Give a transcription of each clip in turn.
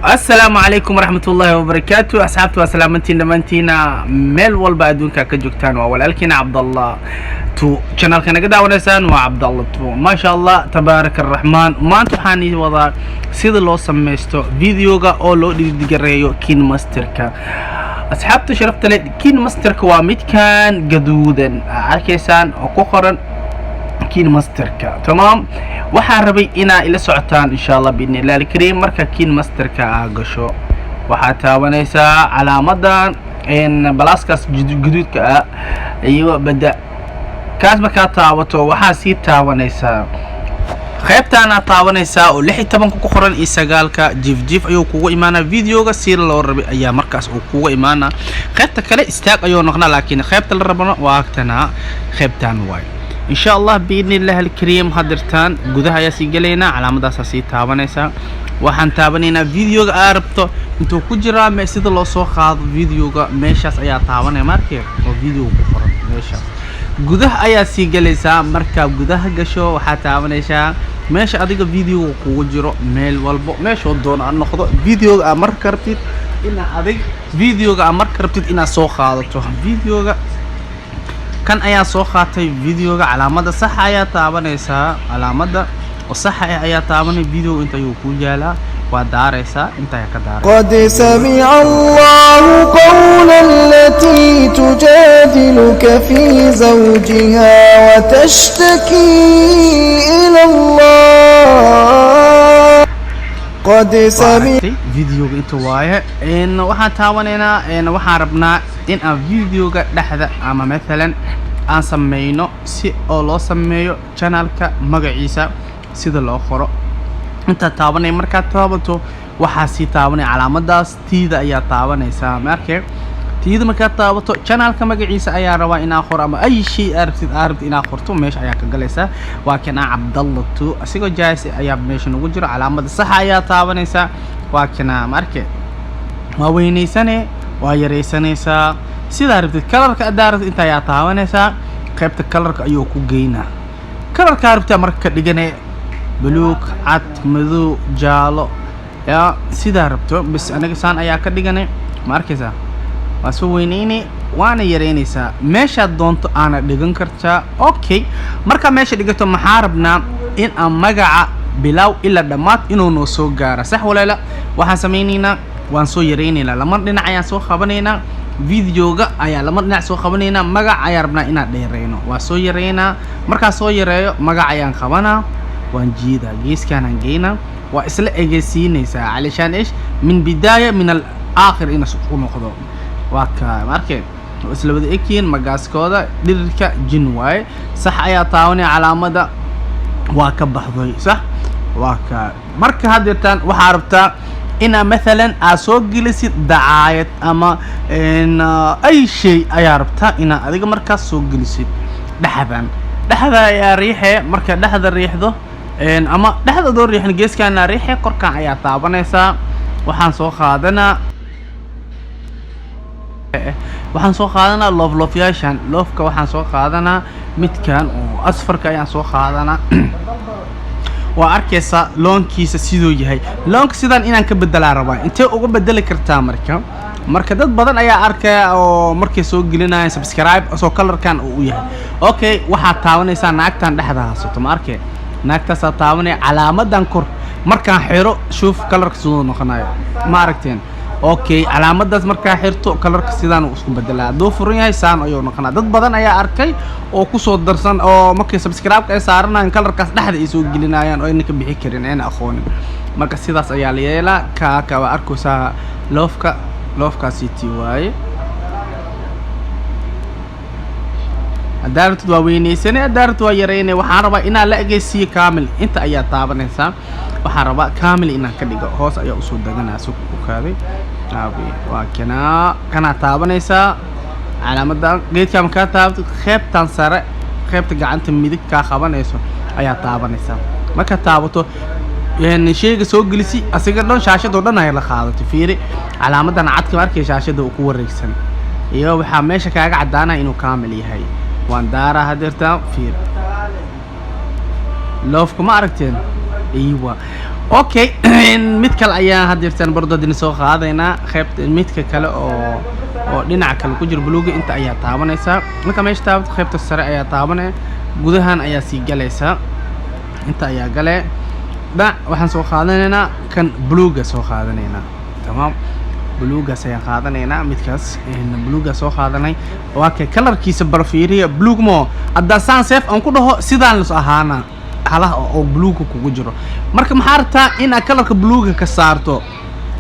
السلام عليكم ورحمة الله وبركاته. أصحابتي وسلامتين دمانتينا ميل والبا أدونكا كجوكتان وولالكينا عبد الله تو channel كنا قد ونسان وعبد الله تو ما شاء الله تبارك الرحمن. ما أنتو حاني وضع سيد الله سميستو فيديوغا أولو ديجريو كين ماستركا. أصحابتي شرفت لي كين ماستركا وامد كان قدودا عالكيسان وكوخرا كين ماستركا تمام. waxaan rabay inaa ila socotaan insha Allah biidni Ilaahi Kariim. marka kiin masterka aa gasho waxaa taabanaysaa calaamadan balaaskaas guduudka ah iyo bada kaas markaa taabato waxaa sii taabanaysaa qaybtaana taabanaysaa oo 16 ku qoran iyo 9ka jif ayuu kugu imaanaa videoga si loo rabay ayaa markaas uu kugu imaanaa. qaybta kale istaag ayuu noqonaa laakiin qaybta la rabana waa agtana qaybtan waay إن شاء الله بإذن الله الكريم. هدرتان جودها يا سجلينا على مدى ساسي تابنيسا وحن تابنينا فيديو عربته انتو كجرا مسيد الله صوخ فيديو ميشاس ايا تابني ماركي وفيديو بفرن ميشاس جودها ايا سجليسا مركب جودها قشو وحتابنيسا ماشي اديك فيديو كوجرو ميل والبو ماشي ودون ان نخدو فيديو امر كربتيد ان اديك فيديو امر كربتيد ان سو قادتو فيديو كان ayaa soo qaatay videoga calaamada sax ayaa taabanaysa calaamada sax ayaa taabanay video inta uu ku yaalaa waa daaraysa inta ka daaraysa qad sami'a Allahu qawla allati tujadiluka fi zawjiha wa tashtaki ila Allah qad sami'a videoga inta waaye waxaan taabanayna waxaan rabnaa in aan videoga dhaxda ama مثلا aan sameeyno si oo loo sameeyo channelka magaciisa sida loo qoro inta taabanay marka taabato waxa si taabanay calaamadaas tiida ayaa taabanaysa markay tiida marka taabato channelka magaciisa ayaa rabaa in aan qoro ama ay shay arabtid in aan qorto meesha ayaa ka galaysa waa kan Cabdallah tu asigoo jaayis ayaa meesha ugu jiro calaamada sax ayaa taabanaysa waa kan markay ma weynaysanay waa yareysanaysaa sida rabtid kalarka adaarad inta ayaa taabanaysaa qaybta kalarka ayuu ku geynaa kalarka rabta marka dhiganay buluug cad madow jaalo ya sida rabto bis anaga saan ayaa ka dhiganay ma arkaysaa waa soo weynaynay waana yareynaysaa meesha doonto aana dhigan kartaa okay. marka meesha dhigato maxaa rabnaa in aan magaca bilow ila dhamaad inuu noo soo gaaro sax walaala waxaan sameynaynaa waan soo yareynaynaa lama dhinac ayaan soo qabanaynaa videoga ayaa lama dhinac soo qabanaynaa magac ayaa rabnaa inaan dheereyno waa soo yareynaa markaa soo yareeyo magac ayaan qabanaa waan jiidaa geeskaan aan geynaa waa isla egeysiinaysaa علشان ايش من بدايه من الاخر in isku noqdo waa ka markay isla wada ekiin magaaskooda dhirka jin waay sax ayaa taawanay calaamada waa ka baxday sax waa ka marka hadeertan waxa rabtaa إن مثلا أسوق جلسي دعاية أما إن أي شيء أياربتها إن أديك مركز سوق جلسي لحظة يا ريحة مركز لحظة الريح ذو إن أما لحظة دور ريح نجيس كان ريحة قرقة عيا طابنيسا وحن سوق هذانا وحن سوق هذانا لوف ياشان لوف كوحن سوق هذانا متكان وأصفر كيان سوق هذانا وأركيسا لون كيسا سيدو يهي لون كسيدان إنان كبدلا ربا انتو ugu bedeli kartaa marka dad badan ayaa arkay oo markay soo gelinayaan subscribe soo colorkan uu yahay okay. waxa taabanaysa naagtan dhexda haasato ma arkay naagtaas taabanay calaamadan kor markaan xiro shuf colorka soo noqonayo ma aragteen okay. calaamadaas markaa xirto colorka sidaan uu isku bedelaa doo furan yahay saan ayuu noqonaa dad badan ayaa arkay oo ku soo darsan oo markay subscribe ay saaranayaan colorkaas dhexda ay soo gelinayaan oo inka bixi karin aan aqoonin marka sidaas ayaa la yeelaa ka waa arkaysa loofka city waaye adaartu waa weynaysan adaartu waa yareynay waxaan rabaa inaan la egeysiyo kaamil inta ayaa taabanaysa waxaan rabaa kaamil inaan ka dhigo hoos ayaa u soo daganaa soo ku kaaday abi waa kana taabanaysa calaamada geedka ma ka taabto qaybtan sare qaybta gacanta midig ka qabanayso ayaa taabanaysa marka taabato shayga soo gelisi asiga dhan shaashada dhan ay la qaadato fiiri calaamadan cadka markay shaashada ku wareegsan iyo waxa meesha kaaga cadaanaa inuu kaamil yahay waan daara hadeerta fiir loofku ma aragteen ايوه okay mid kale ayaa hadirtan bardo din soo qaadayna qaybta midka kale oo dhinaca kale ku jiro buluuga inta ayaa taabanaysa marka meesha taabto qaybta sare ayaa taabanay gudahan ayaa sii galaysa inta ayaa gale waxaan soo qaadanaynaa kan buluuga soo qaadanaynaa tamam buluuga ayaa qaadanaynaa midkaas buluuga soo qaadanay waa ka kalarkiisa barfiiriya buluug mo hadda saan safe aan ku dhaho sidaan la ahaana halaha oo buluuga kugu jiro marka maxaa rabtaa in aad kalarka buluuga ka saarto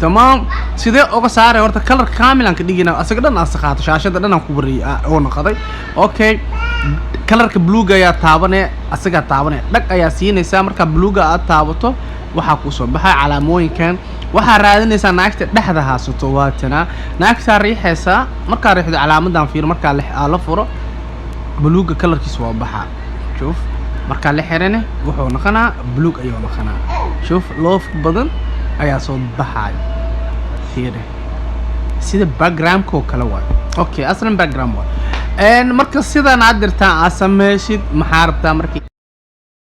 tamam sidee uga saaray horta kalar kaamilan ka dhigina asaga dhan aan saqaato shaashada dhan aan ku bariyo oo noqday okay kalarka buluuga ayaa taabanay asaga taabanay dhag ayaa siinaysa marka buluuga aad taabato waxa ku soo baxay calaamooyinkan waxa raadinaysa naagta dhexda haasato waatana naagta riixaysa marka riixdo calaamadan fiir marka la furo buluuga kalarkiisa waa baxa shoof marka la xirane wuxuu noqonaa buluug ayuu noqonaa shoof loof badan ayaa soo baxay fiir sida background ko kala waa okay aslan background waa marka sidaan aad dirtaan aad sameeysid maxaa rabtaa markii